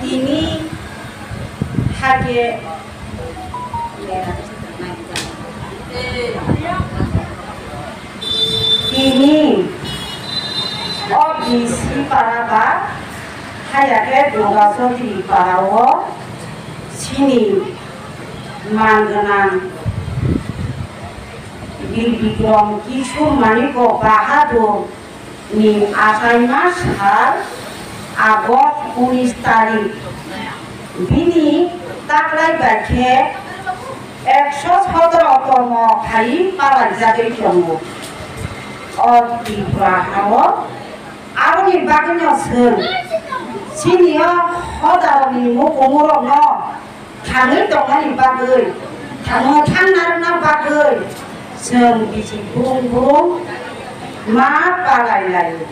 Ini hadiah ini obisi paraba hayake dogasori parawo sini manganan bil bikrom kisu maniko bahadur ni asai mas har Agok 19 tarik bini taklai baikhe 117 tm khai palajagoi tongo o Tripura hao aboni bagino soं sinio hodaroni mukumurokno thangoi tongmani bagoi थांनारना बागै जों बिदि बुं बुं मा बालायलायो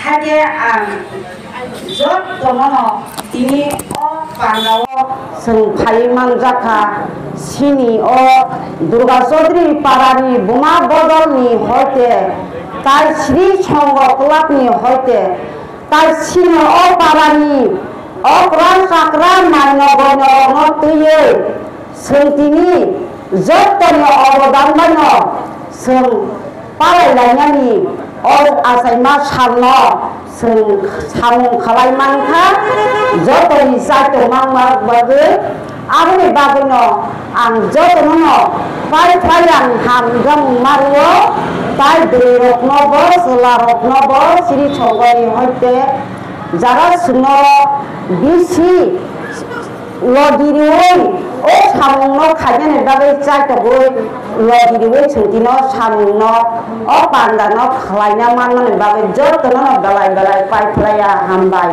हागे आं जत दमनो दिनै अ पानाव जों फायमान जाखा सिनि अ दुर्गा चौधरी पारानि बुमा बदलनि हयते तार श्री संग क्लाबनि हयते तार सिनि अ पारानि अक्रान साक्रा मानगनो तुये सोंतिनि जतनि अवदान बानो सों पालायलायनानि अ आसायमा सारनो सों सामु खालायमानखा जतनि जातो मांमाबागै आबनि बागैनो आं जतनो पाय पायां हामगम मारुओ ताय दैरकनोबो सोलारकनोबो श्री संगनि हयते যারা শুনো বিসি লদিরিওই ও সামুনো খাইনে বাগে চাইতবই লদিরিওই সঙ্গিনো সামুনো ও পান্দানো খালাইনা মানমানে বাগে যতনো বেলায় বেলায় পাইফলাইয়া হামবাই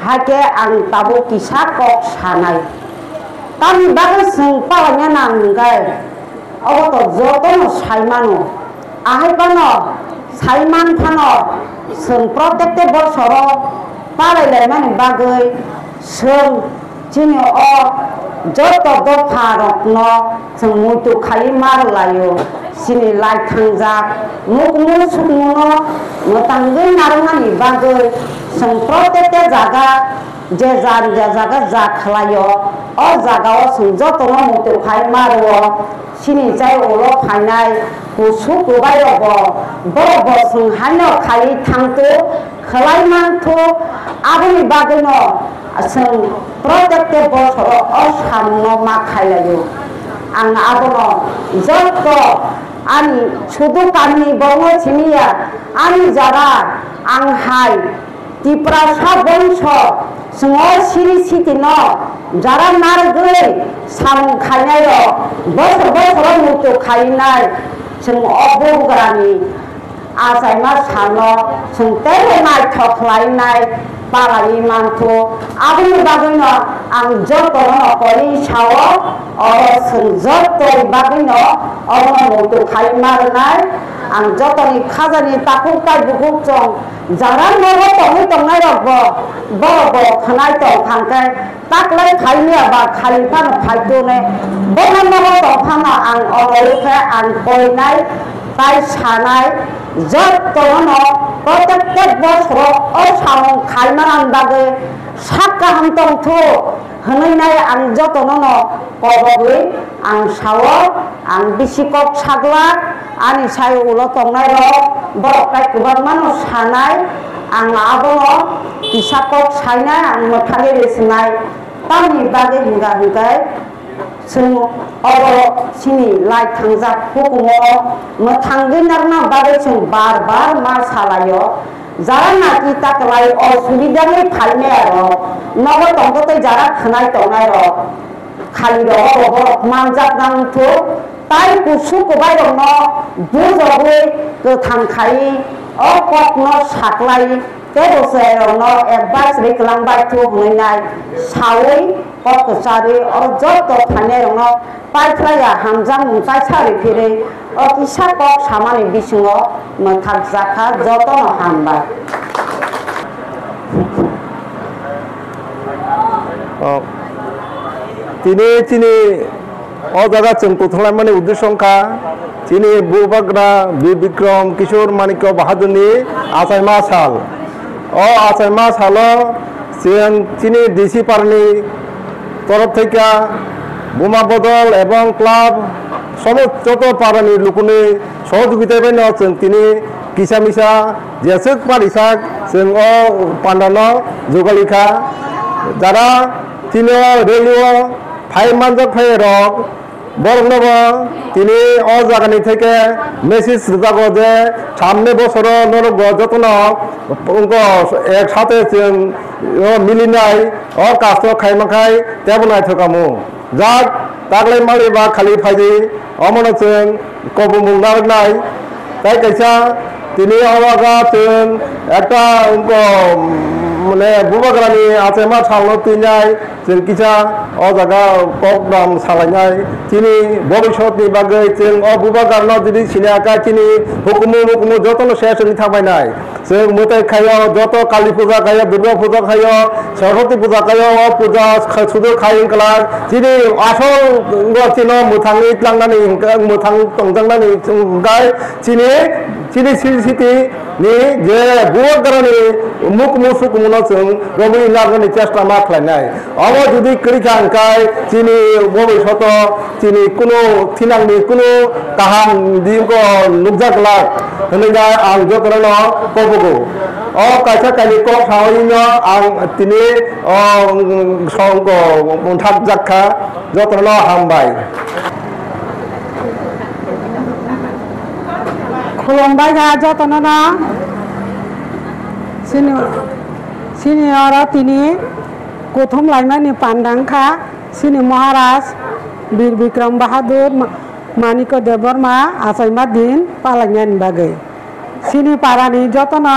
হাকে आं তাবো কিসা কক সানাই তামি বাগে जों পালাইনা নাঙ্গাই অবত যতনো সাইমানো আহাইপানো साइमान फानो जों प्रत्येक बছर पालायलायनानै बागै जों दिनै अ जत दफा रत्न जों मुटु खालि मारलायो सिनि लाइ थांजाक मुकमु सुकमुनो मोतांगै नारनानै बागै जों प्रत्येक जागा जे जागा जा खालायो अ जागाव जों जतनो मुटु खालि मारो सिनि जाय अल फायनाय गुसु गोबायब बब जों हानो खालि थांतो खालायमानतो आबनि बागैनो जों प्रत्येक बছर अ सामनो मा खायलायो आं आबनो जत आनि सुदु कामनि बंग थिमिया आनि जारा आं हाय Tripura सा बंश जोङो सिरि सिटिनो जारा नारगै सामु खायनायो बছर मुटु खायनाय जों अबुग्रानि आजायमा सानो जों तेरेनाय थख्लायनाय पालायि मानथो आबनि बागैनो आं जतनो करि सावो अ जों जतै बागैनो अ मुटु खायमारनाय आं जतनि खाजानि ताकु कायबुखौ जों जारा नगो तङै तङै रबो बब खनाय तो थांखाय ताकलाय खायनिया बा खालिफान फायतोने बना नगो तफाना आं अरलखै आं कयनाय ताय सानाय जतनो प्रत्येक बছर अ सामु खायमारान बागै साक्का हामतंथो होनैनाय आं जतनो कबगै आं सावो आं बिसिकक सागला आनि साय उलो तंनाय र बरकाय गोबां मानो सानाय आं आबनो बिसाकक सायनाय आं मोथालि रेसनाय तामनि बागै हिंगा हिंगाय जों अर सिनि लाइ थांजाक हुकुमो मोथांगै नारना बागै जों बार बार मा सालायो जारा नाकि ताकलाय असुबिदानि फालने र नगो तंगतै जारा खनाय तंनाय र खालि र मानजाक नांथो ताय गुसु गोबाय रनो बुजबै गोथांखाय अ ककनो साख्लाय ते दसे रनो एडभाइस रेखलांबाय थो होनैनाय सावै ककसारि अ जत फाने रनो पाइफ्लाया हामजां मुंसाय सारि फिरे अ किसा कक सामानि बिसुङो मोथाक जाखा जतनो हामबाय तिनी अ जागा जों कोथलायमानि उद्देश्यखा तिनी बुबाग्रा बिक्रम किशोर माणिक्य बाहादुरनि आसायमा साल अ आसायमा सालो जों तिनी डिसि पारनि तरफ थेके बुमा बदल एवं क्लाब समस्त जत पारानि लुकुनि सहयोगिताय जों तिनी किसा मिसा जेसक पारिसाक जों अ पान्डानो जगालिखा जारा तिनी रेलिओ फाइ मानजक फाइ रक বরং নব তিনি অ জায়গানি থেকে মেসেজ যাগো যে সামনে বছর নরগ যতন একসাথে মিলি নাই অ কাজ খাইমাখাই তেবনাই থাকামু যাক তাগলাই মারি বা খালি ফাইজি অমনচেন কবমুল নাই তাই কাইসা তিনি অবাগা একটা মানে বুবাগ্रानि আছে মা সালনো তিনাই जों किसा अ जागा प्रग्राम सालायनाय तिनि भबिष्यतनि बागै जों अ बुबागारनो जुदि सिनायाखै तिनि हुकुमु जतनो शेषनि थाबायनाय जों मोताय खायो जत काली पूजा खायो दुर्गा पूजा खायो सरस्वती पूजा खायो अ पूजा सुदु खायो कला तिनि आसल गथिनो मुथाङै लांनानै मुथां तंजांनानै गाय तिनि सिटी नि जे बुबागारनि मुख मुसुक मुनो जों रमि लागनि चेष्टा मा खालायनाय अब जुदि करिखांखाय तिनि भबिष्यत तिनि कुनु थिनांनि कुनु काहाम दिखो नुजागला होनैना आं जतनो कबगो अ कायसा कालिको सावैनो आं तिनि संग मुंथाब जाखा जतनो हामबाय खुलुमबाय गा जतनो सिनियर तिनि गौतम लाइमानि पांडांखा सिनि महाराज वीर विक्रम बहादुर मानिक देवबर्मा आसाइमा दिन पालायनायनि बागै सिनि पारानि जतनो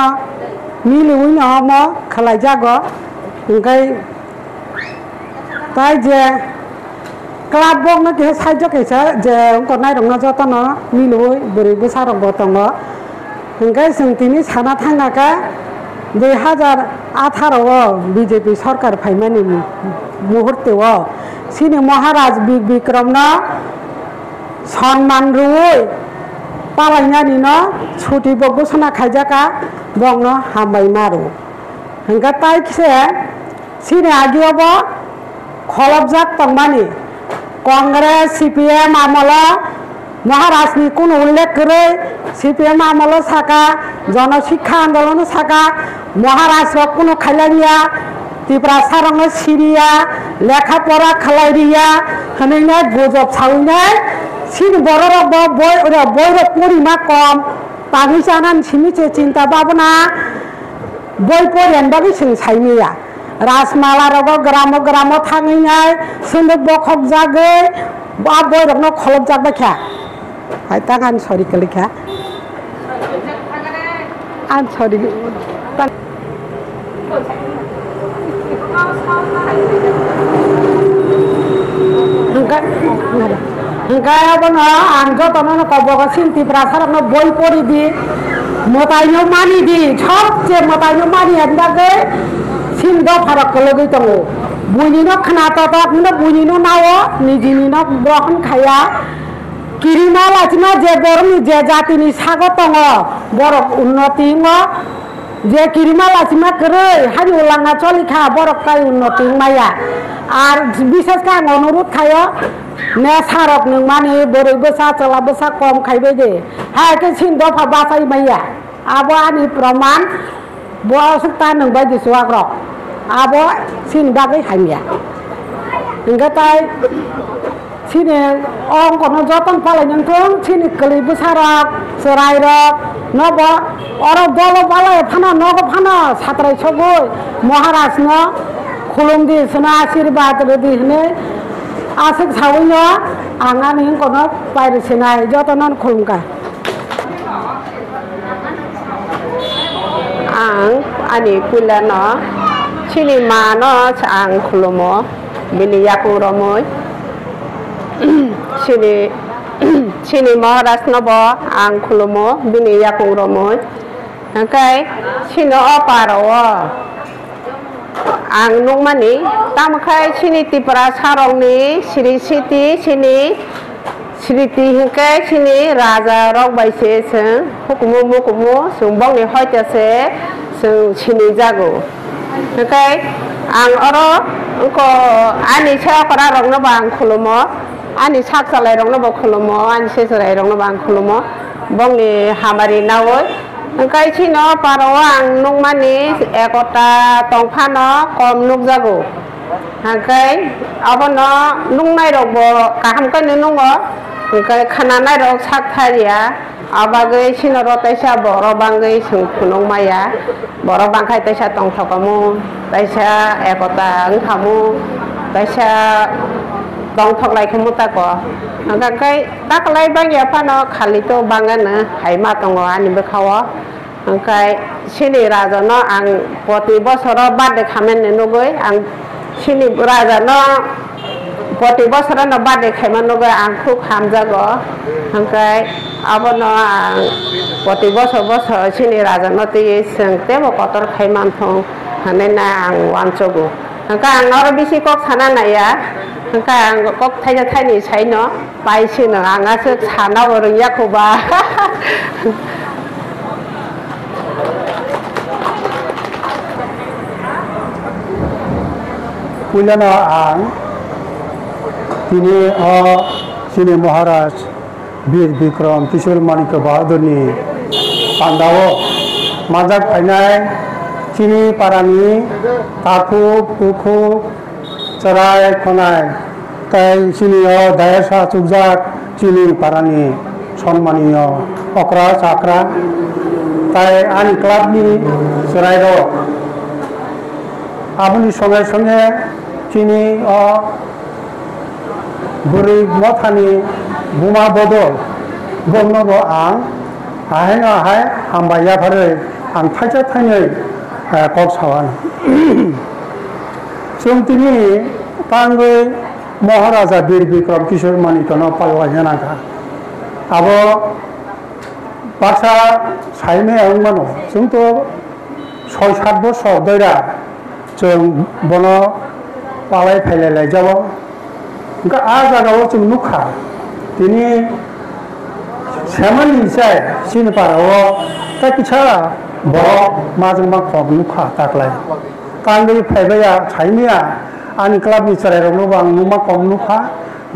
मिलुइन हम खालाय जागो ओंखाय ताय जे क्लाब बंग के साइज कैसा जे उनको नायरंना जतनो मिलुइ बोरै बोसारंग दङ ओंखाय जों तिनि साना थाङाखा 2018 बीजेपी सरकार फाइमानि मुहूर्ते सिनि महाराज वीर विक्रम सम्मान रुई पालायनानि छुटी घोषणा खायजाका बंग हामबाय मारू हंगा ताइसे सिनि आगियाव खलबजाक तंमानि कांग्रेस सीपीएम आमल महाराजनि कोनो उल्लेख करे सीपीएम आमल साका जनशिक्षा आंदोलन साका महाराज कोनो खायलानिया तिप्रा सारंग सिरिया लेखा पढ़ा खालायरिया हनैना गजब सावैनाय सिन बररब बयरब परिमा कम पागै जानानै सिमिचे चिंता भावना बय परियान बागै जों सायनिया राजमाला रग ग्राम थाङैनाय सोन्दोब बखब जागै बा बयरबनो खलब जाबायखा हाय तागान सरि कलिखा आन सरि आं जतनो कबग सिन्ति प्रासारनो बय परि दि मतायनो मानि दि सबसे मतायनो मानि बागै सिन्द फाराग लगै दङ बुनिनो खोनातत बुनिनो नावो निजिनिनो ग्रहण खाया किरिमा लाचिमा जे बरनि जे जातिनि सागो दङ बर उन्नति जे किरिमा लाचिमा करे हानि उलांना चलिखा बर काय उन्नति माया आर विशेष का अनुरोध खायो ने सारक नों मानि बोरै बोसा चला बोसा कम खायबाय दे हाय के सिन दफा बासाय माया आबो आनि प्रमाण बसुक्ता नों बायदि सुवाग्र आबो सिन बागै हामिया इंगताय सिने अंकनो जतन पालायनों सिनि कलि बोसारक सरायरक नब अर दल बालाय फाना नग फाना सात्राय सगै महाराज न खुलुमदि सना आशीर्वाद रदि हने आसक सावैनो आंगानि अंकनो पायरसेनाय जतन खुलुमका आं आनि पुलानो सिनि मानो आं खुलुमो बिनि याकुरमै सिनि महाराज नब आं खुलुमो बिनि याकुरमै ओंखाय सिनो अपारो आं नंमानि तामखाय सिनि तिप्रा सारंनि सिरि सिति सिनि स्रिति हिंके सिनि राजा रगबायसे जों हुकुमु जों बंनि हयतासे जों सिनि जागो ओंखाय आं अरो उनको आनि साखरा रंनोबा आं खुलुमो आनि साखसालाय रंनोबा खुलुमो आनि सेसराय रंनोबा आं खुलुमो बंनि हामारि नावै ओंखाय सिनो पारो आं नंमानि एकता तंफानो कम नुक जागो ओंखाय abono nungnai rok bo kaham kai nungo hingkai khananai rok sak thaiya abagai sinoro taisa boro bangai sung phunung maya boro bangkai taisa tongthokamu taisa ekota angkhamu taisa tongthoklai khamu tako hingkai taklai bangya phano khali to bangana haima tongo ani bekhawo hingkai sini raja no ang poti bosoro bade khamen nugoi ang sini raja no poti bosoro no bade khamen nugoi ang khuk hamjago hingkai abono ang poti bosor sini raja no ti seng tebo kotor khaiman thong hanena ang wanchogo hingkai ang oro bisi kok sana naya hingkai ang kok thaija thaini saino paisino ang asuk sana orong yakuba पुलिना आं तिनी सिनी महाराज वीर विक्रम किशोर माणिक्य बहादुरनि पान्डाव माजाक फायनाय चिनी पारानि ताखुब कुखुब चराय खनाय ताई सिनी दायसा चुकजाक चिनी पारानि सम्मानीय अक्रा चाक्रा ताई आनि क्लाबनि चराय आबुनि संगे संगे चिनी बुरै मथानि बुमा बदल गमनबो आं आहाय हामबाया फारै आं थाइजा थाइनै कक सावान जों तिनि तांगै महाराजा वीर विक्रम किशोर माणिक्यनो पालवायनागा आबो बाक्सा साइमे आंमानो जोंथ' 6-7 बोसोर दैरा जों बनो पालाय फायलाय जाबो ओंका आ जागाव जों नुखा दिनै सेमानि जाय सिनपाराव ता किसा बर माजों मा खब नुखा ताकलाय कांगै फायबाया साइमिया आनि क्लाबनि चरायरावनो बां नुमा खब नुखा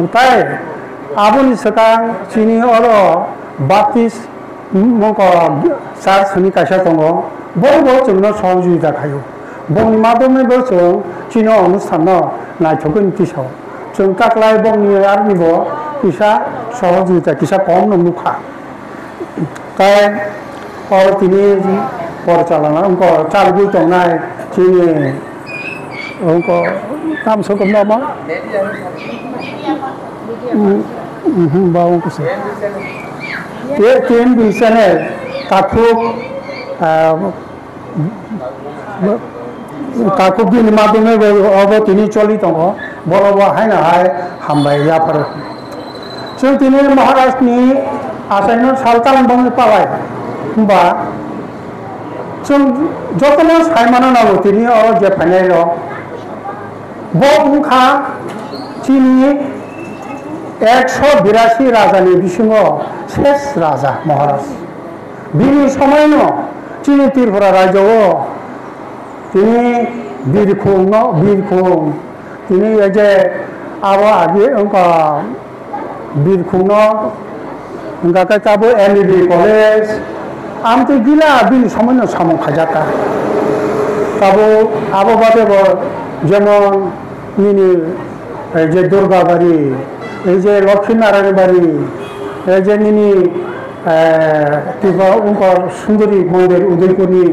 उताय आबुनि सकां चिनि अरो बाप्तिस मको चार्चनि कासा दङ बयबो जोंनो सहयोगिता खायो बंनि मादमे जों चिनो अनुष्ठान नायथगोन तिसाव जों ताकलाय बंनि आर्मिबो किसा सहयोगिता किसा कम नुखा ताय और तिनि पर चालाना उनको चालबुइ दंनाय चिनि उनको नाम सगम नामा बाव कुसे ये तीन बिसने ताखुब ताखुब बिनि मादमे अब तिनि चलि दङ बरबो हायनाहाय हामबाय याफोर जों दिनै महाराजनि आसायनो सालतान बंनि पालाय होमबा जों जतनो सायमानो नांगौ दिनै जे फायनायल' बुंखा चिनि 182 राजानि बिसिङाव शेष राजा महाराज बिनि समायनो चिनि त्रिपुरा रायजोआव दिनै बिरखुं दिनै जे आबो आगे उनका बिरखुंनो उनका काबो एलईडी कॉलेज आमते गिला बिनि समायनो सामो खाजाता काबो आबो बादेबो जेमन निनि जे दुर्गा बाड़ी এই যে লক্ষ্মীনারায়ণ বাড়ি এই যে নিনি উনকর সুন্দরী মন্দির উদয়পুরী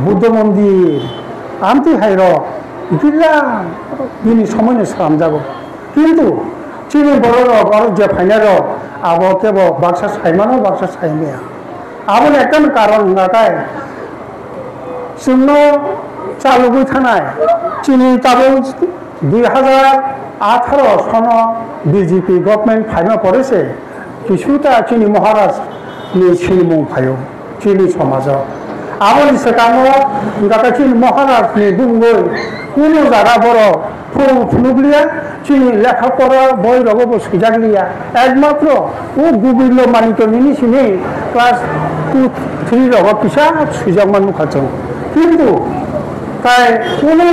বুদ্ধ মন্দির আমতি হাইর গিলা দিন সময় সাম যাব কিন্তু চিনি বড় বড় যে ফাইনার আব কেব বাক্সা সাইমানো বাক্সা সাইমিয়া আবার একটা কারণ নাকায় जोंनो चालुबाय थानाय चिनि ताबो 2018 सनो बीजेपी गवर्नमेंट फाइमा पड़ेছে কিছুটা চিনি মহারাজ नि चिनि फायो चिनि समाज आबनि सकानो गाका चिनि महाराज नि बुंगै कुनु जारा बर फुनुगलिया चिनि लेखा पढ़ा बय रगबो सैजागलिया एकमात्र ओ गुबिलो मानिकनि सिनि क्लास 2-3 रग किसा सैजागमान मुखाजों किन्तु তাই কোনো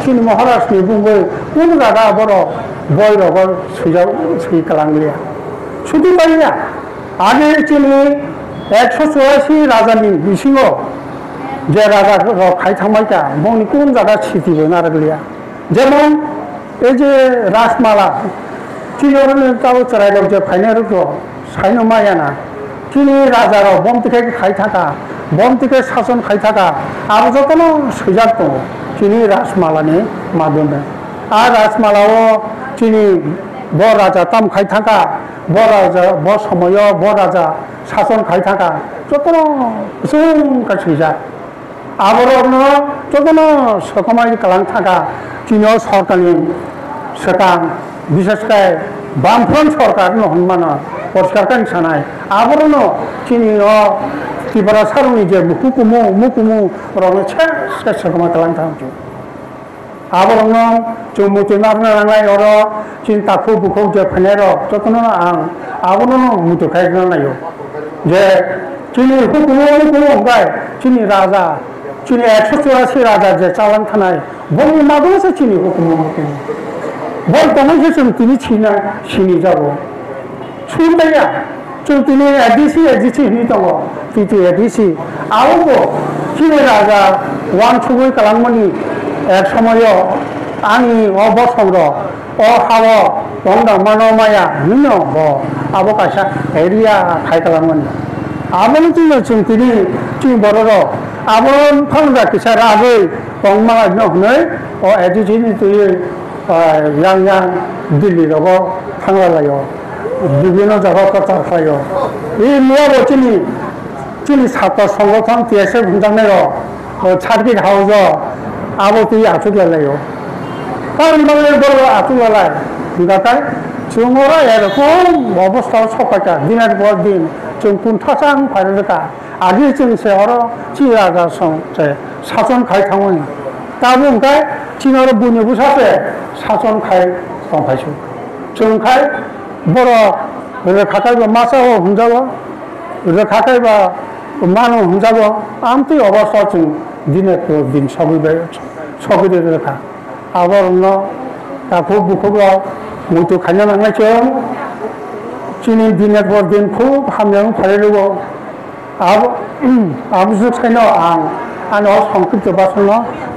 চিনি মহারাজ नि बुंगै कुनु जारा बर बय रग सैगालांगलिया শুধু তাই না आगे चिनि 184 राजानि बिसिङाव जे राजा खाय थांबायका बंनि कुन जागा सिटिबो नारगलिया जेमन এই যে রাসমালা চিনি তাও চড়াইরক যে ফাইনারক সাইনো মায়ানা চিনি রাজার বম থেকে খাই থাকা বম থেকে শাসন খাই থাকা আর যতন সৈজাত দङ চিনি রাসমালানি মাধ্যমে আর রাসমালাও চিনি ব রাজা তাম খাই থাকা ব রাজা ব সময় ব রাজা শাসন খাই থাকা যতন সুংকা সৈজাত আবরণ যতন সকমাই কালাং থাকা চিনি সরকারনি সেকাং বিশেষ করে বামফ্রন্ট সরকার হনমান পরিষ্কার কান সানাই আবরণ চিনি ত্রিপুরা সারুনি যে মুকুমু রঙে সকমাই কালাং থাকছো আবরণ চৌমুতি নারনাय অর চিন তাকু বুকौ যে ফাইনার যতন আं আবরণ মুতো খাইना नायो যে চিনি হুকুমু গায় চিনি রাজা চিনি 184 রাজা যে চালান থানায় বমি মাদুসে চিনি হুকুমু বলতাম যে তিনি ছিনা সিনি যাব শুনবাইয়া তিনি এডিসি হিনি দङ তিতি এডিসি আউবো চিনি রাজা ওয়ান ছুবই কালামনি এক সময় आंनि अबसंग हाव रंदा मानमाया हिनो ब आबो कासा एरिया खाय खालामोन आबोन जों तिनि तिन बरर आबोन फांगा किसा रागै बंमा न हनै अ एडिजिनि तुय yang दिल्ली रब थांला लायो বিভিন্ন জায়গা কথা খাयो এই নিয়াবো চিনি ছাত্র সংগঠন টিএসএ বুंजांनाय सार्किट हाउस आबो तुय आथुलालायो কারণ বড় আতুলালায় বিদাতায় जोंरा এরকম অবস্থা সকাটা দিনের পর দিন जों कुंठासां फाइलका आदि जोंसे अर चिराजा संसे शासन खाय थांमोन दाबो ओंखाय चिनर बुनिबो सासे शासन खाय संफायसु जोंखाय बर' रेखाखायबा मासाव हमजाबो रेखाखायबा मानो हमजाबो आमति अवस्था जों दिने दिन सबिदे रेखा आबरन दाखौ बुखौबो मुतु खायना नांनायजों चिनि दिने पर दिन खुब हामनायाव फालिलुगो आबुजु साइनो आं संकृत बासन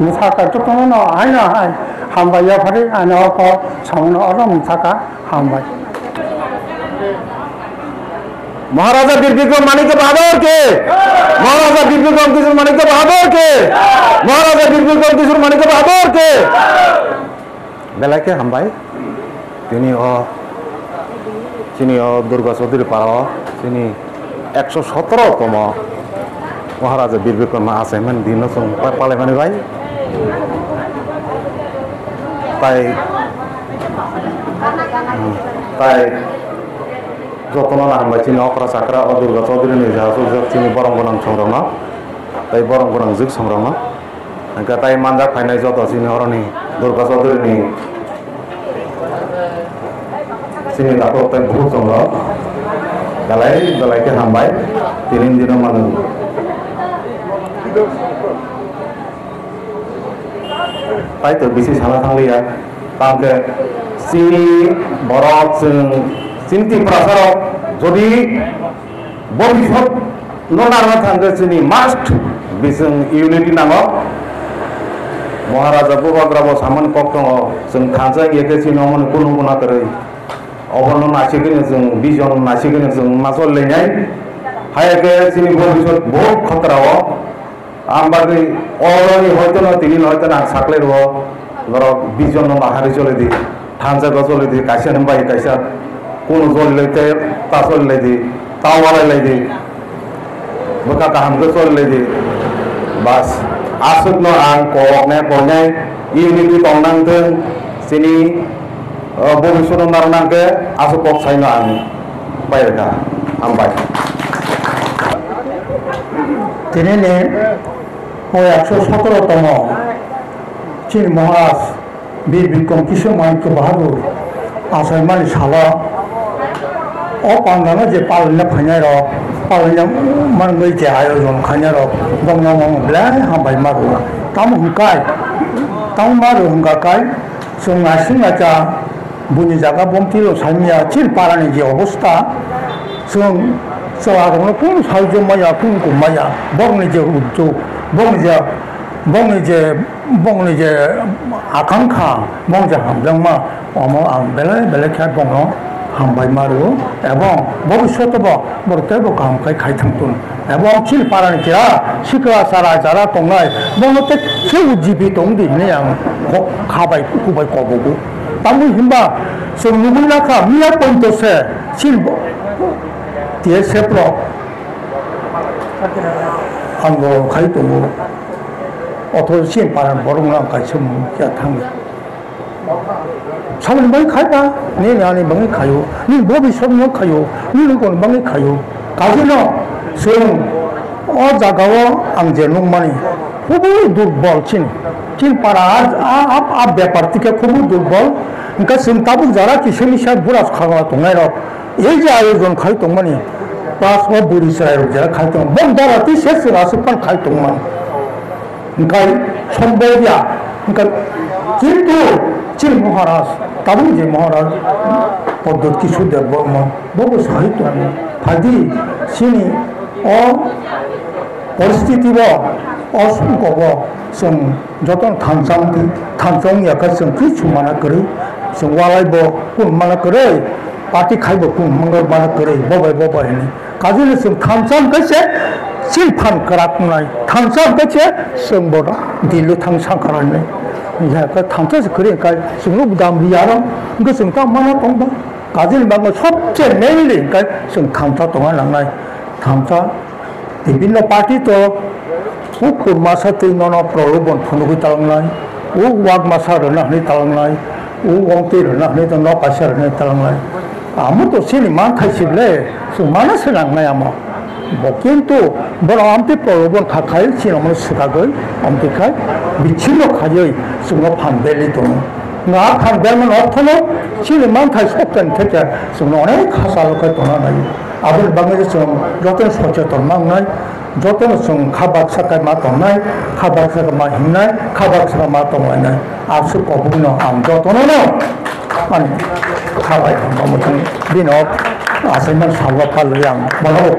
मुथाका जतन आइना हाय हामबाया फारि आनो को सामनो अर मुथाका हामबाय महाराजा वीर विक्रम माणिक्य बहादुर के महाराजा वीर विक्रम किशोर माणिक्य बहादुर के महाराजा वीर विक्रम किशोर माणिक्य बहादुर के बेलाके हामबाय तिनी दुर्गा चौधरी पाड़ा तिनी 117तम महाराजा वीर विक्रम आसामन दिन पाले माने भाई ताई जतन नांबाय चिनि अक्रा चाक्रा दुर्गा चौधरी नि चिनि बरं गोनां संग्राम ताई बरं गोनां जुग संग्राम ओंखाय ताई मानजा फायनाय जत चिनि हरनि दुर्गा चौधरी नि चिनि दाखौ ताई बहुत दङ बेलाय के हामबाय तीन दिन मान ताई तो बेसि साना थांलिया तांके चिनि बरक जों चिन्ति प्रसार जदि भबिष्यत नारना थांगो जोंनि मास्ट बेजों इउनिटि नांगौ महाराजा बुबाग्राबो सामोन कक दङ जों थांजों एखे चिनावमोन कुनु गुना करै अबन नासिगोन जों बिजन नासिगोन जों मासलैनाय हायके जोंनि भबिष्यत बहुत खतराव आमबागै अलरेडि हयतो न तिनि हयतो ना साख्लेर लर बिजन माहारि चले दि थांजागा चले दि कायसा नबाय कायसा কোন চললেতে তা চললে দি তাও বাড়াইলাই দি বোকা কাহামকে চললে দি বাস আসুক ন আং কনে কনে ইউনিটি তংনাंगों চিনি ভবিষ্যৎ নারনাंगो আসুক কক সাইনো আং বাইরকা হামবাই তিনিনে ও 117তম চীন মহারাজ বীর বিক্রম কিশোর মাণিক্য বাহাদুর आसामानि साला पांगाना जे पालना फाइनार पालना मन गई जे आयोजन खाइनार दंना मंगला हामबाय मारो ताम मारो हुंगाकाय जों नासिं आजा बुनि जागा बमतिल सामिया चिल पारानि जे अवस्था जों आगोनो कोन साइजो माया कोन गुमाया बंनि जे उद्योग बंनि जे bong je akangkha bong ja hamjang ma omo ang bele kha bong no hambai maru ebong bhobishyote borte bo kam khai thangtun ebong chil paran kira sikra sara jara tongnai bong te cheu jibi tongdi ne yang khabai kubai kobugu tamu himba so numuna kha miya ponto se chil tie sepro anggo khai tongu 어떤 시행 바람 보름랑 같이 먹자 탕. 사람 많이 갈까? 내 안에 많이 가요. 니 몸이 소면 가요. 니는 건 많이 가요. 가지는 성 어자가와 앙제농 많이 후보 두벌 진 파라 앞 배파티게 후보 두벌 그러니까 성 따부 자라 기세미샤 부라스 가가 동네로 예지 아이존 갈 동만이 빠서 부리스라로 제가 갈 동. 뭔가라 티세스라서 pan 갈 동만. 그러니까 선보야 그러니까 진도 질 মহারাজ তাবু যে মহারাজ পদ্ধতি সুদে বর্ম বহু সাহিত্য ফাদি সিনি ও পরিস্থিতি ব অসংখ্য ব जों যতন থানসাং ইয়াকা जों কিছু মানা করে जों ওয়ালাইব কোন মানা করে পার্টি খাইব কোন মঙ্গল মানা করে ববাই নি কাজে जों থানসাং কাছে 실판 그락나이 탕사 같이 성보라 딜로 탕사 가라네 이제 그 탕사서 그러니까 승로 부담 리아랑 그 성타 만나 동다 가질 방어 섭제 내일이 그러니까 성 탕사 동안 나나이 탕사 디빌로 파티도 우쿠 마사트 너너 프로로본 푸누고 따랑나이 우 와그마사르나 니 따랑나이 우 원티르나 니도 너 가셔르나 따랑나이 아무도 신이 많다시래 성 많아서랑나야 뭐 কিন্তু বড় আমতে প্রবণ খাখাই সিনমন সুগাগৈ আমতে খাই বিচ্ছিন্ন খাজই সুঙ্গ ফানবেলি দং না ফানবেলমন অর্থল সিনি মানথাই সপ্তান থেকে সুঙ্গ অনেক খাসালকে দনা নাই আবুল বাংলাদেশ যতন সচেতন মাংনাই যতন সুং খাবাক সাকাই মা দংনাই খাবাক সাকা মা হিমনাই খাবাক সাকা মা দংলাইনাই আবসু কবুনো আম যতন মানে খাবাই মমতন দিনক 아세만 사과팔이양 뭐라고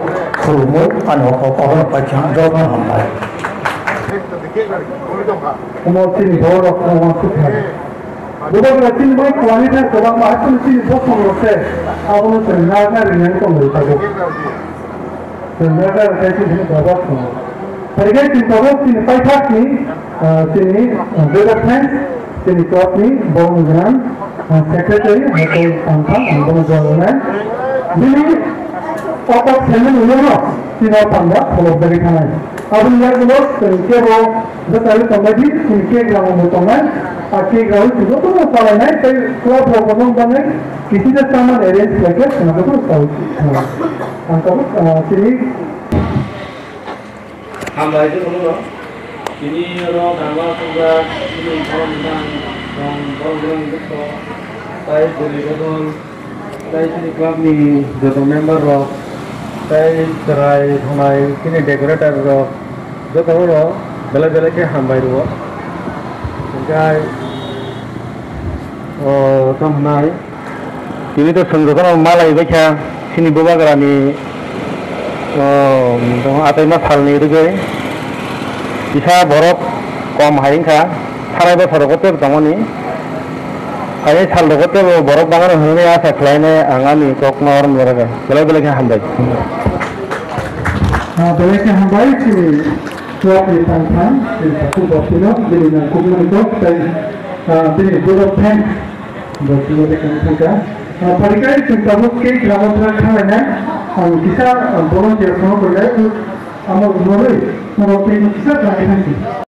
그러면 안 하고 거기는 밖에 안 들어가면 안 봐요. 어머니 뭐라고 그러면 누가 찐 거에 관리된 그런 거 하여튼 찐 소통으로서 아무는 전화가를 내는 거 못하고 전화가를 대신 되는 거 같고 그러게 찐다고 찐 파이파니 찐이 데벨롭먼트 찐이 토니 봉그란 세크레터리 하고 상상 안동정은 Ini otak semen ulama Cina tangga kalau dari kanan. Abang yang bos sengke bo betul tambadi sengke kalau mutongan, akhir kalau juga tu masalah naik. Tapi kalau problem banyak, kisi dah sama arrange lagi, kenapa tu tahu? Angkat sini. Hamba itu kalau ini orang nama juga ini orang itu saya beli betul. Saya sini club ni jodoh member roh, saya cerai hamai sini decorator roh, jodoh roh, bela ke hambai roh, jadi hamai, ini tu senggokan malai baca sini bawa kerani, atai mas hal ni tu ke, bisa borok kom haing kah, sarai ber borok tu tangan ni. Saya hal dokter borok bangan hanya ya sekelainya angani kok norm berapa, bela ke hambai. Bela ke hambai sini, dua puluh tahun, satu bosino, jadi nak kumpulan itu, jadi dua pen, bosino dekat kita. Parikai kita bukan kelapa terkena, kita bolong jelas semua berlaku, amal boleh, kita kita terkena.